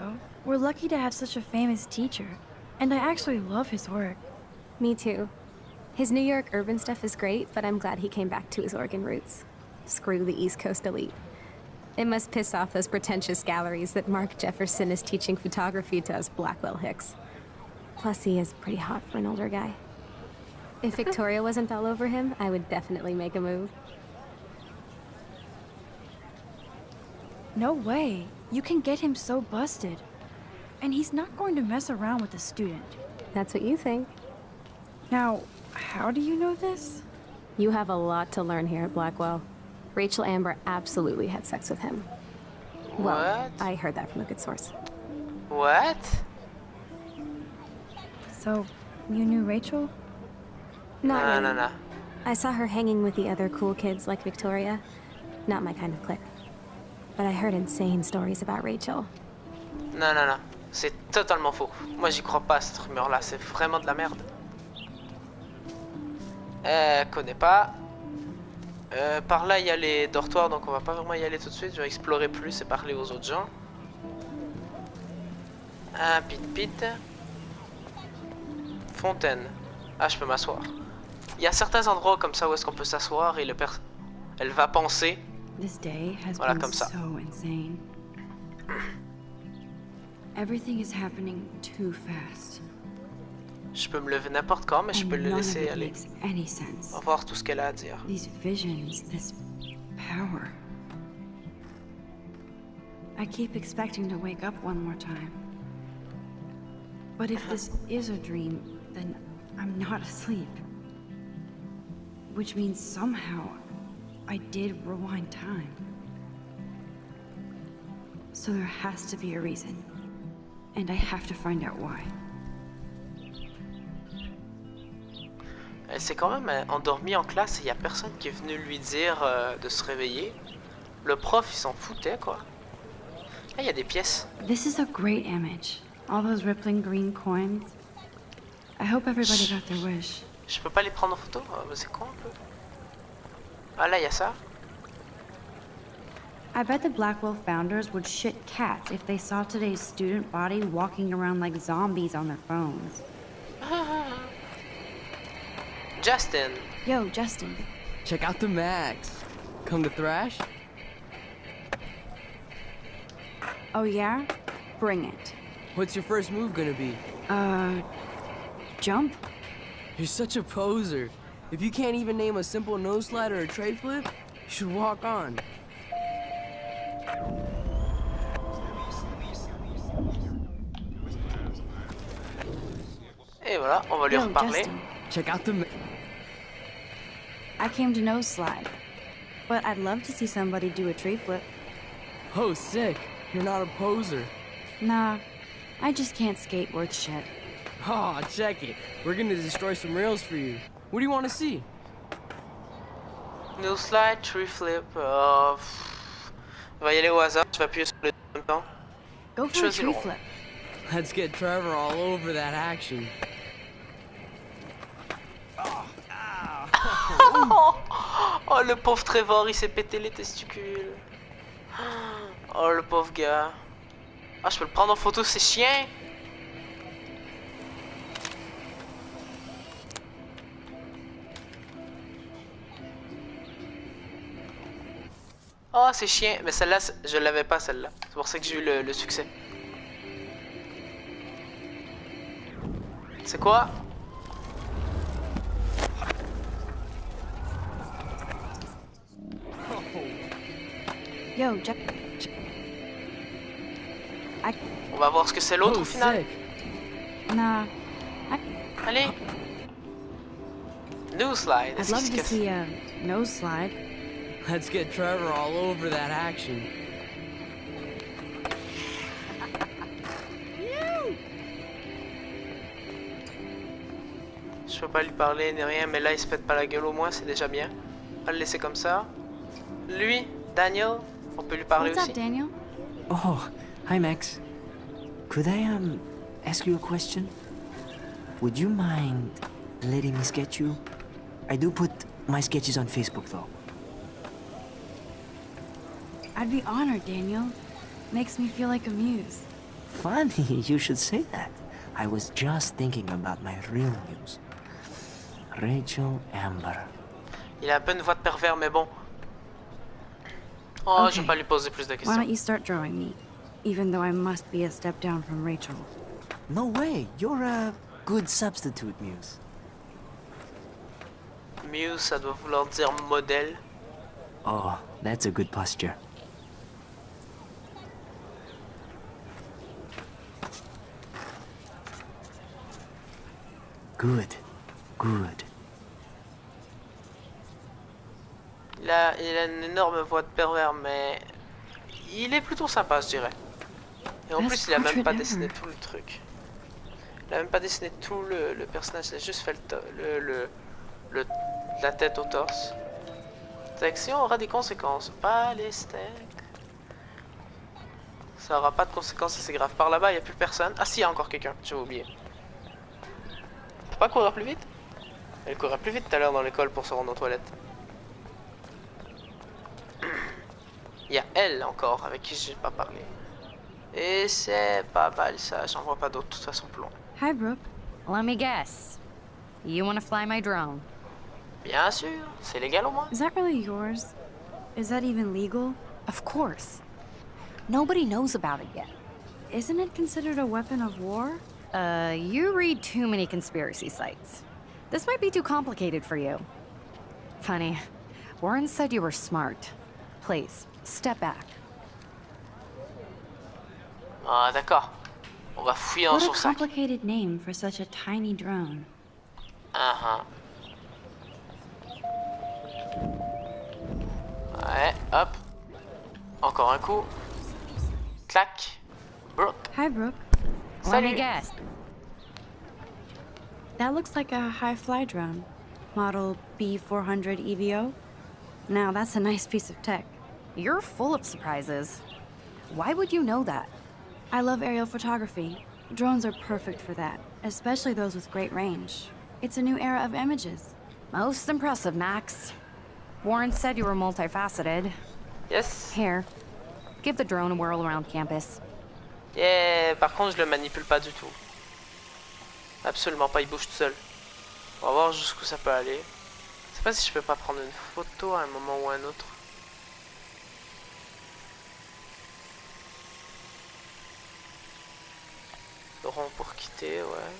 We're lucky to have such a famous teacher. And I actually love his work. Me too. His New York urban stuff is great, but I'm glad he came back to his Oregon roots. Screw the East Coast elite. It must piss off those pretentious galleries that Mark Jefferson is teaching photography to us Blackwell hicks. Plus, he is pretty hot for an older guy. If Victoria wasn't all over him, I would definitely make a move. No way. You can get him so busted. And he's not going to mess around with a student. That's what you think. Now, how do you know this? You have a lot to learn here at Blackwell. Rachel Amber absolutely had sex with him. Well, What? I heard that from a good source. What? So, you knew Rachel? Not Non, really. non, non. I saw her hanging with the other cool kids like Victoria. Not my kind of clique. But I heard insane stories about Rachel. Non, non, non. C'est totalement faux. Moi, j'y crois pas à cette rumeur-là. C'est vraiment de la merde. Connais pas. Par là, il y a les dortoirs, donc on va pas vraiment y aller tout de suite. Je vais explorer plus et parler aux autres gens. Un pit-pit. Fontaine. Ah, je peux m'asseoir. Il y a certains endroits comme ça où est-ce qu'on peut s'asseoir et elle va penser. This day has Voilà, been comme ça. so insane. Everything is happening too fast. Je peux me lever n'importe quand, mais je peux And le none of laisser it aller. makes any sense. On va voir tout ce qu'elle a à dire. These visions, this power. I keep expecting to wake up one more time. But if this is a dream, then I'm not asleep. Which means somehow I did rewind time. So there has to be a reason. And I have to find out why. Elle s'est quand même endormie en classe et il n'y a personne qui est venu lui dire de se réveiller. Le prof, il s'en foutait, quoi. Ah, il y a des pièces. This is a great image. All those rippling green coins. I hope everybody got their wish. Je peux pas les prendre en photo? C'est con un peu. Ah, là, il y a ça. I bet the Blackwell founders would shit cats if they saw today's student body walking around like zombies on their phones. Justin. Yo, Justin. Check out the Max. Come to thrash? Oh yeah? Bring it. What's your first move gonna be? Jump? You're such a poser. If you can't even name a simple nose slide or a tray flip, you should walk on. Et voilà, on va lui Yo, reparler. Justin. Check out the I came to nose slide. but I'd love to see somebody do a tree flip. Oh, sick. You're not a poser. Nah, I just can't skate worth shit. Aw, check it. We're gonna destroy some rails for you. What do you want to see? No slide, tree flip. On va y aller au hasard. Je vais appuyer sur les deux en même temps. Go for a Choisis le tree rond. flip. Let's get Trevor all over that action. Oh, le pauvre Trevor, il s'est pété les testicules. Oh, le pauvre gars. Ah, je peux le prendre en photo, c'est chien. Oh, c'est chien. Mais celle-là, je l'avais pas, celle-là. C'est pour ça que j'ai eu le succès. C'est quoi? Yo, Jeff. On va voir ce que c'est l'autre au final. Nah, Allez. New slide. I'd love to see a nose slide. Let's get Trevor all over that action. Je peux pas lui parler ni rien, mais là il se pète pas la gueule au moins, c'est déjà bien. On va le laisser comme ça. Lui, Daniel, on peut lui parler What's aussi. up, Daniel? Oh, hi Max. Could I ask you a question? Would you mind letting me sketch you? I do put my sketches on Facebook though. I'd be honored, Daniel. Makes me feel like a muse. Funny, you should say that. I was just thinking about my real muse. Rachel Amber. Il a un peu une voix de pervers, mais bon. Oh, Okay. je vais pas lui poser plus de Why questions. don't you start drawing me? Even though I must be a step down from Rachel. No way, you're a good substitute muse. Muse, ça doit vouloir dire modèle. Oh, that's a good posture. Good, good. Il a une énorme voix de pervers, mais il est plutôt sympa, je dirais. Et en Best plus, il a même pas portrait dessiné ever. tout le truc. Il a même pas dessiné tout le personnage, il a juste fait la tête au torse. Cette action aura des conséquences. Pas les steaks. Ça aura pas de conséquences assez graves. Par là-bas, il n'y a plus personne. Ah si, il y a encore quelqu'un, j'avais oublié. Faut pas courir plus vite? Elle courait plus vite tout à l'heure dans l'école pour se rendre aux toilettes. Il y a elle encore avec qui j'ai pas parlé. Et c'est pas mal ça, j'en vois pas d'autres de toute façon plus loin. Hi, Brooke. Let me guess. You want to fly my drone? Bien sûr, c'est légal au moins. Is that really yours? Is that even legal? Of course. Nobody knows about it yet. Isn't it considered a weapon of war? You read too many conspiracy sites. This might be too complicated for you. Funny. Warren said you were smart. Please, step back. Ah d'accord. On va fouiller dans What a son sac. complicated name for such a tiny drone. Ouais, hop. Encore un coup. Clac. Brooke. Hi, Brooke. Let me Salut. guess. That looks like a high-fly drone. Model B400 EVO. Now, that's a nice piece of tech. You're full of surprises. Why would you know that? I love aerial photography. Drones are perfect for that, especially those with great range. It's a new era of images. Most impressive, Max. Warren said you were multifaceted. Yes. Here, give the drone a whirl around campus. Yeah, par contre, je le manipule pas du tout. Absolument pas, il bouge tout seul. On va voir jusqu'où ça peut aller. Je sais pas si je peux pas prendre une photo à un moment ou à un autre. Le rond pour quitter, ouais.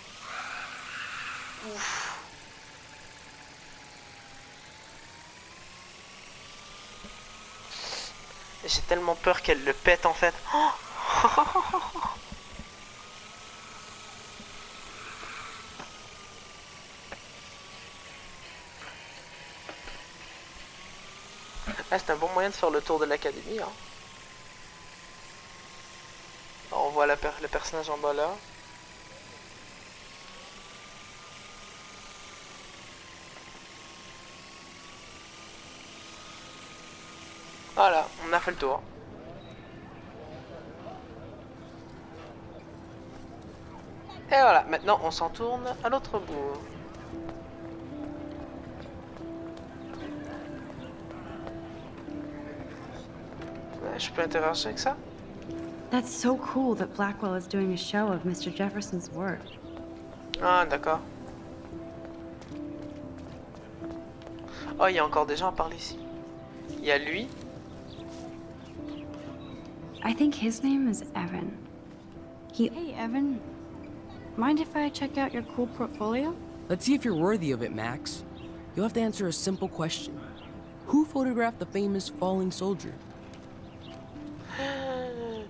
Ouf. J'ai tellement peur qu'elle le pète en fait. Oh. Ah, c'est un bon moyen de faire le tour de l'académie. Hein. On voit le personnage en bas là. Voilà, on a fait le tour. Et voilà, maintenant on s'en tourne à l'autre bout. Ouais, je peux interagir avec ça? That's so cool that Blackwell is doing a show of Mr. Jefferson's work. Ah, d'accord. Oh, il y a encore des gens à parler ici. Il y a lui. I think his name is Evan. Hey, Evan. Mind if I check out your cool portfolio? Let's see if you're worthy of it, Max. You'll have to answer a simple question. Who photographed the famous falling soldier?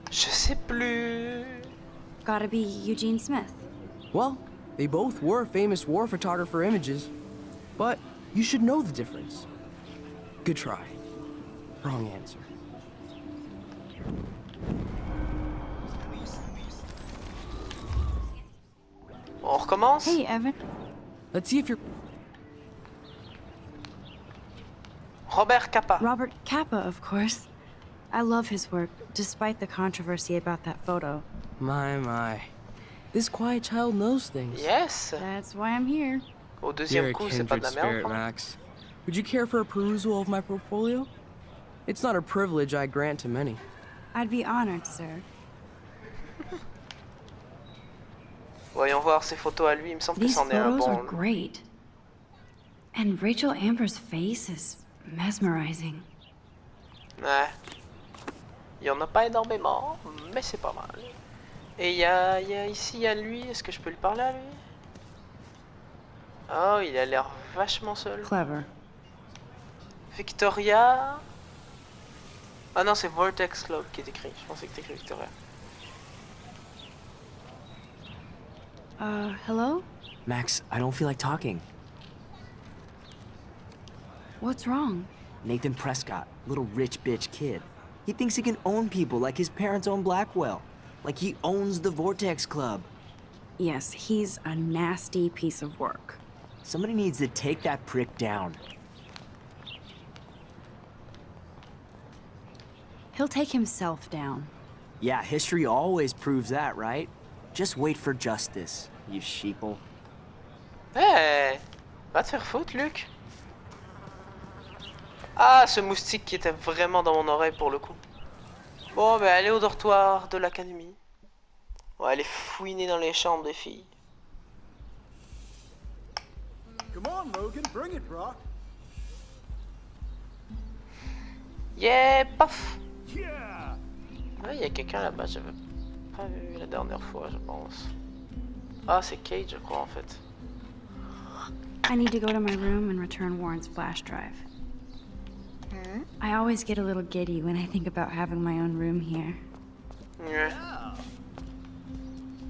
Je sais plus. Gotta be Eugene Smith. Well, they both were famous war photographer images, but you should know the difference. Good try. Wrong answer. On recommence? Hey, Evan. Let's see if you're... Robert Capa. Robert Capa, of course. I love his work, despite the controversy about that photo. My. This quiet child knows things. Yes. That's why I'm here. Au You're deuxième a coup, c'est pas de kindred la merde. spirit, Hein? Max. Would you care for a perusal of my portfolio? It's not a privilege I grant to many. I'd be honored, sir. Voyons voir ses photos à lui, il me semble que These c'en est un photos bon. are great. And Rachel Amber's face is mesmerizing. Ouais. Il y en a pas énormément, mais c'est pas mal. Et ici, il y a lui. Est-ce que je peux lui parler à lui? Oh, il a l'air vachement seul. Clever. Victoria. Ah non, c'est Vortex Club qui est écrit. Je pensais que t'écris Victoria. Hello? Max, I don't feel like talking. What's wrong? Nathan Prescott, little rich bitch kid. He thinks he can own people like his parents own Blackwell. Like he owns the Vortex Club. Yes, he's a nasty piece of work. Somebody needs to take that prick down. He'll take himself down. Yeah, history always proves that, right? Just wait for justice, you sheeple. Hey, va te faire foutre, Luc. Ah, ce moustique qui était vraiment dans mon oreille pour le coup. Bon, ben allez au dortoir de l'académie. On va aller fouiner dans les chambres des filles. Come on, Logan, bring it, Brock. Yeah, paf. Yeah. Ah, il y a quelqu'un là-bas, j'avais pas vu la dernière fois, je pense. Ah, c'est Kate, je crois, en fait. I need to go to my room and return Warren's flash drive. I always get a little giddy when I think about having my own room here. Yeah.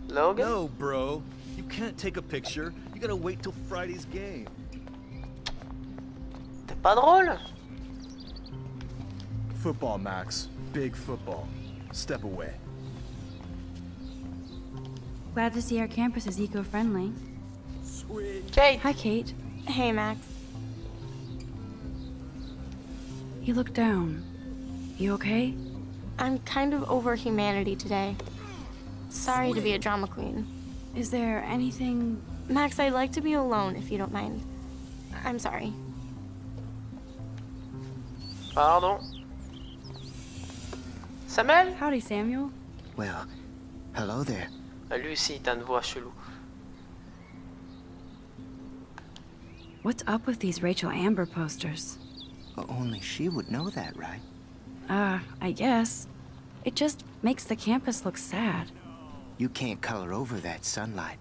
Logan? No, bro. You can't take a picture. You gotta wait till Friday's game. T'es pas drôle? Football, Max. Big football. Step away. Glad to see our campus is eco-friendly. Sweet. Kate! Hi, Kate. Hey, Max. You look down. You okay? I'm kind of over humanity today. Sorry to be a drama queen. Is there anything... Max, I'd like to be alone if you don't mind. I'm sorry. Pardon? Samuel? Howdy, Samuel. Well, hello there. Ah, lui aussi, t'as une voix chelou. What's up with these Rachel Amber posters? Only she would know that, right? I guess. It just makes the campus look sad. You can't color over that sunlight.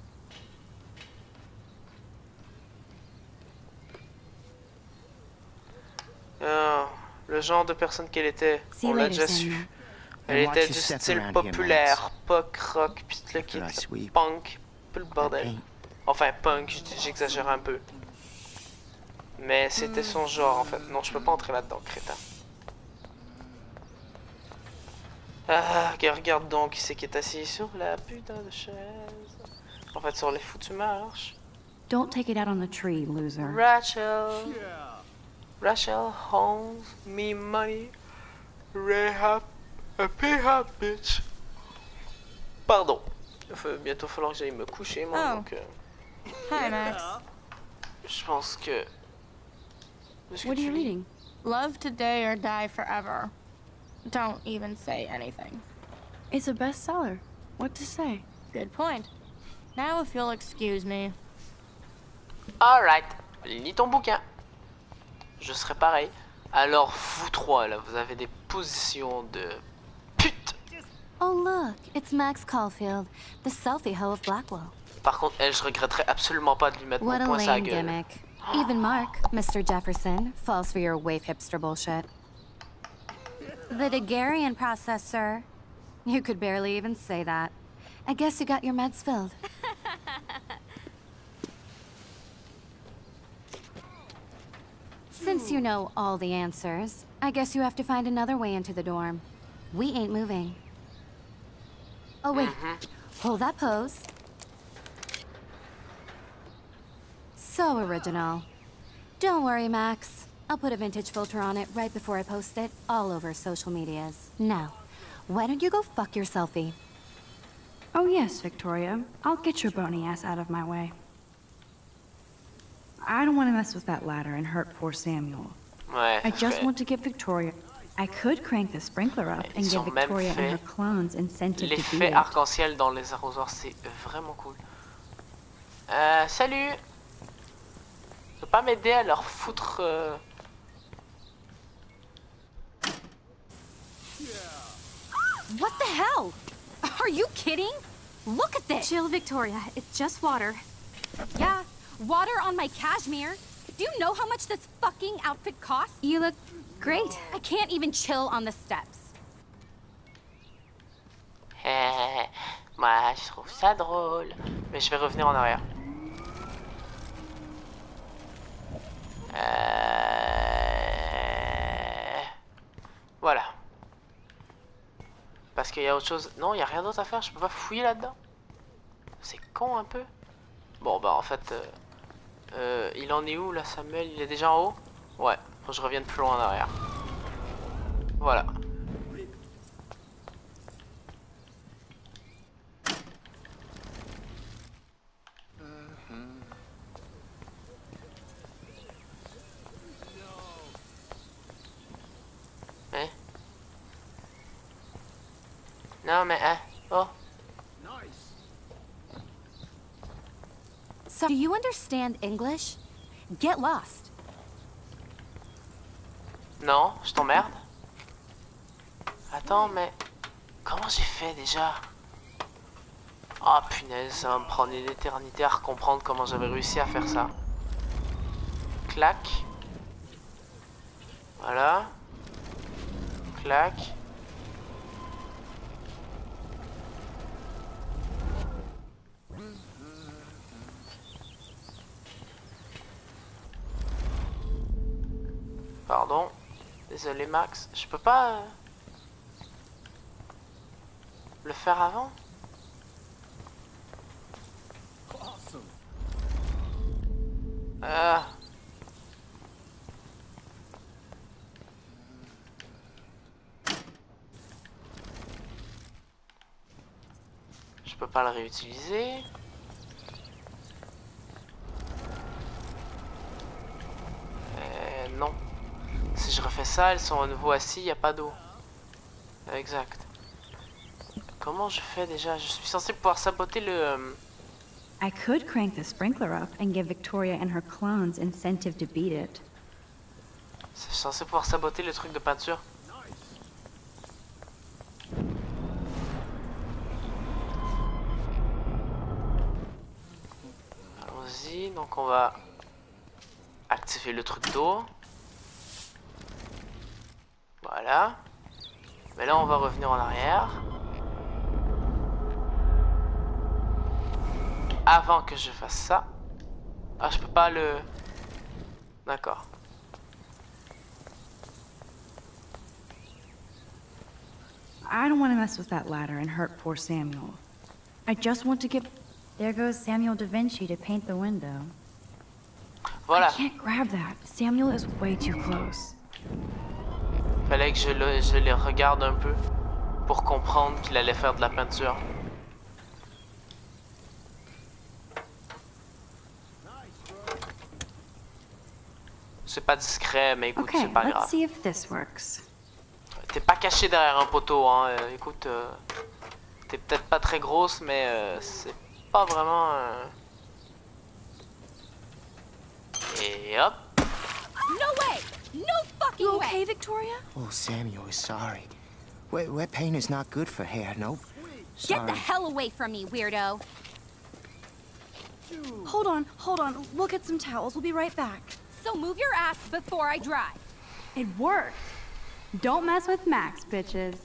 Ah, le genre de personne qu'elle était, See on you l'a later, déjà Samuel. su. Elle watch était you du step style around here, populaire, punk rock, puis le After I kit sweep, punk, peu le bordel. paint. Enfin, punk, j'exagère un peu. Mais c'était son genre en fait. Non, je peux pas entrer là-dedans, crétin. Ah, regarde donc qui c'est qui est assis sur la putain de chaise. En fait, sur les foutues marches. Don't take it out on the tree, loser. Rachel. Rachel owes me money. Rehab. Rehab, bitch. Pardon. Il va bientôt falloir que j'aille me coucher, moi, donc... Hi, Max. Je pense que... What are you reading? Love today or die forever. Don't even say anything. It's a bestseller. What to say? Good point. Now if you'll excuse me. Alright. Lis ton bouquin. Je serai pareil. Alors, vous trois, là, vous avez des positions de... pute. Oh look, it's Max Caulfield, the selfie hoe of Blackwell. Par contre, elle, je regretterais absolument pas de lui mettre What mon a poing sur la lame gueule. gimmick. Even Mark, Mr. Jefferson, falls for your wave hipster bullshit. The Daguerrean process, sir. You could barely even say that. I guess you got your meds filled. Since you know all the answers, I guess you have to find another way into the dorm. We ain't moving. Oh wait, hold that pose. So original. Don't worry, Max. I'll put a vintage filter on it right before I post it all over social medias. Now, why don't you go fuck your selfie? Oh yes, Victoria. I'll get your bony ass out of my way. I don't want to mess with that ladder and hurt poor Samuel. Ouais, I just want to get Victoria... I could crank the sprinkler up and give Victoria and her clones incentive to beat l'effet it. arc-en-ciel dans les arrosoirs, c'est vraiment cool. Salut! Tu peux pas m'aider à leur foutre... What the hell? Are you kidding? Look at this! Chill, Victoria. It's just water. Yeah, water on my cashmere. Do you know how much this fucking outfit costs? You look great. I can't even chill on the steps. Moi, je trouve ça drôle. Mais je vais revenir en arrière. Voilà. Parce qu'il y a autre chose. Non, il n'y a rien d'autre à faire. Je peux pas fouiller là-dedans. C'est con un peu. Bon, bah en fait... il en est où là, Samuel? Il est déjà en haut? Ouais, faut que je revienne plus loin en arrière. Voilà. Hein? Non mais hein? Oh. So, do you understand English? Get lost. Non, je t'emmerde. Attends, mais... Comment j'ai fait déjà? Ah punaise, ça va me prendre une éternité à comprendre comment j'avais réussi à faire ça. Clac. Voilà. Clac. Pardon. Désolé Max, je peux pas le faire avant? Je peux pas le réutiliser. Non. Si je refais ça, elles sont à nouveau assises, il n'y a pas d'eau. Exact. Comment je fais déjà? Je suis censé pouvoir saboter le... I could crank the sprinkler up and give Victoria and her clones incentive to beat it. Je suis censé pouvoir saboter le truc de peinture. Allons-y, donc on va activer le truc d'eau. Voilà. Mais là on va revenir en arrière. Avant que je fasse ça. Ah, je peux pas le... D'accord. I don't want to mess with that ladder and hurt poor Samuel. I just want to get... There goes Samuel da Vinci to paint the window. Voilà. I can't grab that. Samuel is way too close. Fallait que je les regarde un peu pour comprendre qu'il allait faire de la peinture. C'est pas discret, mais écoute, Okay, c'est pas let's grave. see if this works. T'es pas caché derrière un poteau, hein. Écoute, t'es peut-être pas très grosse, mais c'est pas vraiment... Et hop. No way! No fucking You way! okay, Victoria? Oh, Samuel is sorry. Wet paint is not good for hair, nope. Get the hell away from me, weirdo! Hold on. We'll get some towels. We'll be right back. So move your ass before I drive. It worked. Don't mess with Max, bitches.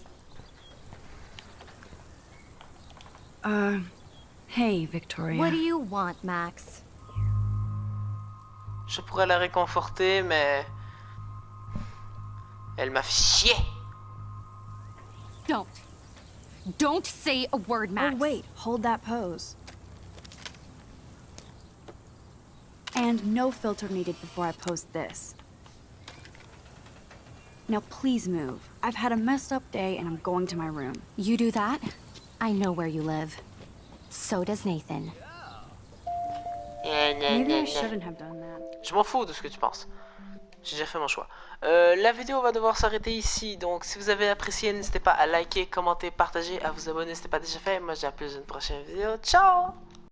Hey, Victoria. What do you want, Max? Je pourrais la réconforter, mais... Elle m'a fait chier. Don't say a word, Max. Oh, wait. Hold that pose. And no filter needed before I post this. Now please move. I've had a messed up day and I'm going to my room. You do that? I know where you live. So does Nathan. Maybe I shouldn't have done that. Je m'en fous de ce que tu penses. J'ai déjà fait mon choix. La vidéo va devoir s'arrêter ici. Donc si vous avez apprécié, n'hésitez pas à liker, commenter, partager, à vous abonner si ce n'est pas déjà fait. Moi j'ai à plus une prochaine vidéo. Ciao!